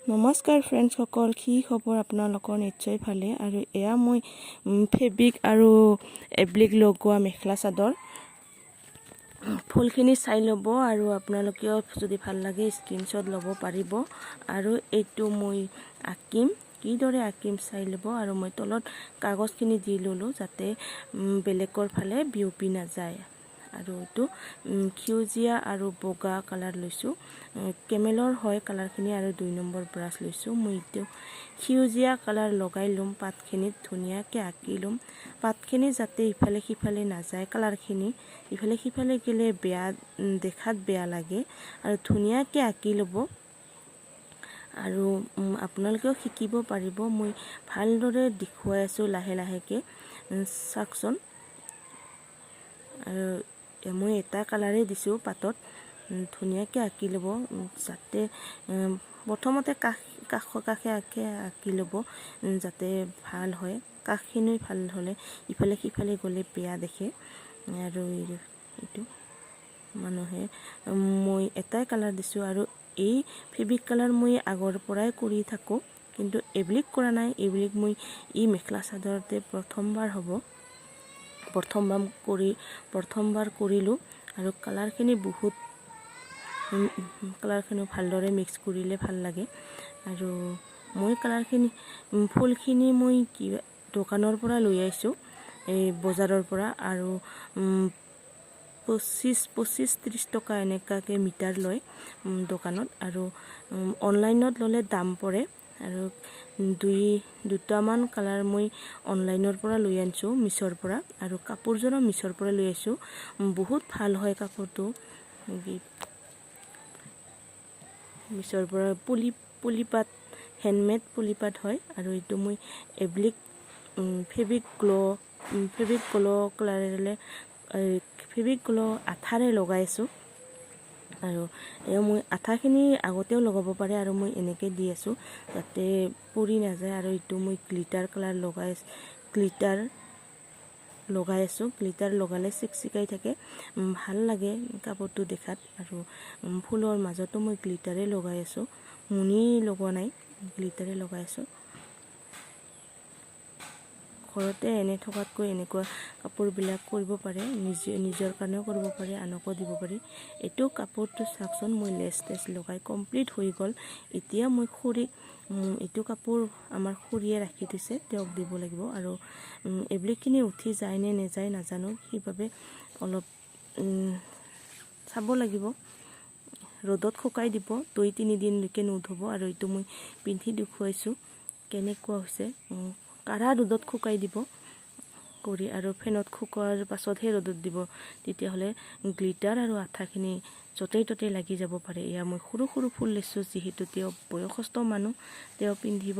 নমস্কাৰ ফ্ৰেণ্ডসকল, কি খবৰ আপোনালোকৰ? নিশ্চয় ভালে। আৰু এয়া মই ফেব্ৰিক আৰু এব্লিক লগোৱা মেখেলা চাদৰ ফুলখিনি চাই ল'ব আৰু আপোনালোকেও যদি ভাল লাগে স্ক্ৰীনশ্বট ল'ব পাৰিব। আৰু এইটো মই আঁকিম, কিদৰে আঁকিম চাই ল'ব। আৰু মই তলত কাগজখিনি দি ল'লোঁ যাতে বেলেগৰ ফালে বিয়পি নাযায়। আৰু এইটো সেউজীয়া আৰু বগা কালাৰ লৈছোঁ, কেমেলৰ হয় কালাৰখিনি। আৰু 2 নম্বৰ ব্ৰাছ লৈছোঁ। মই এইটো সেউজীয়া কালাৰ লগাই ল'ম, পাতখিনিত ধুনীয়াকৈ আঁকি ল'ম। পাতখিনি যাতে ইফালে সিফালে নাযায়, কালাৰখিনি ইফালে সিফালে গ'লে দেখাত বেয়া লাগে। আৰু ধুনীয়াকৈ আঁকি ল'ব। আৰু আপোনালোকেও শিকিব পাৰিব। মই ভালদৰে দেখুৱাই আছোঁ লাহে লাহেকৈ, চাওকচোন। আৰু মই এটা কালাৰেই দিছোঁ পাতত, ধুনীয়াকৈ আঁকি ল'ব। যাতে প্ৰথমতে কাষে আঁকি ল'ব যাতে ভাল হয়। কাষখিনি ভাল হ'লে ইফালে সিফালে গ'লে বেয়া দেখে। আৰু এইটো মানুহে মই এটাই কালাৰ দিছোঁ। আৰু এই ফেব্ৰিক কালাৰ মই আগৰ পৰাই কৰি থাকোঁ, কিন্তু এব্লিক কৰা নাই। এব্লিক মই এই মেখেলা চাদৰতে প্ৰথমবাৰ হ'ব, প্ৰথমবাৰ কৰিলোঁ। আৰু কালাৰখিনি ভালদৰে মিক্স কৰিলে ভাল লাগে। আৰু মই কালাৰখিনি ফুলখিনি মই দোকানৰ পৰা লৈ আহিছোঁ, এই বজাৰৰ পৰা। আৰু 25-30 টকা এনেকুৱাকৈ মিটাৰ লয় দোকানত। আৰু অনলাইনত ল'লে দাম পৰে। আৰু দুটামান কালাৰ মই অনলাইনৰ পৰা লৈ আনিছোঁ, মিছ'ৰ পৰা। আৰু কাপোৰযোৰো মিছ'ৰ পৰা লৈ আহিছোঁ। বহুত ভাল হয় কাপোৰটো, মিছ'ৰ পৰা পলিপাট, হেণ্ডমেড পলিপাট হয়। আৰু এইটো মই এব্লিক ফেব্ৰিক গ্ল' আঠাৰে লগাইছোঁ। আৰু মই আঠাখিনি আগতেও লগাব পাৰে। আৰু মই এনেকৈ দি আছোঁ যাতে পৰি নাযায়। আৰু এইটো মই গ্লিটাৰ কালাৰ লগাই আছোঁ। গ্লিটাৰ লগালে চিকচিকাই থাকে, ভাল লাগে কাপোৰটো দেখাত। আৰু ফুলৰ মাজতো মই গ্লিটাৰে লগাই আছোঁ, মুনি লগোৱা নাই, গ্লিটাৰে লগাই আছোঁ। ঘৰতে এনে থকাতকৈ এনেকুৱা কাপোৰবিলাক কৰিব পাৰে, নিজৰ কাৰণেও কৰিব পাৰে, আনকো দিব পাৰি। এইটো কাপোৰটো চাওকচোন, মই লেচ লগাই কমপ্লিট হৈ গ'ল। এতিয়া মই এইটো কাপোৰ আমাৰ খুৰীয়ে ৰাখি থৈছে, তেওঁক দিব লাগিব। আৰু এব্লিকখিনি উঠি যায় নে নেযায় নাজানো, সেইবাবে অলপ চাব লাগিব। ৰ'দত শুকাই দিব, 2-3 দিনলৈকে নুধুব। আৰু এইটো মই পিন্ধি দেখুৱাইছোঁ কেনেকুৱা হৈছে। কাঢ়া ৰ'দত শুকাই দিব কৰি, আৰু ফেনত শুকোৱাৰ পাছতহে ৰ'দত দিব। তেতিয়াহ'লে গ্লিটাৰ আৰু আঠাখিনি য'তেই ত'তেই লাগি যাব পাৰে। এয়া মই সৰু ফুল লৈছোঁ, যিহেতু তেওঁ বয়সস্থ মানুহ, তেওঁ পিন্ধিব।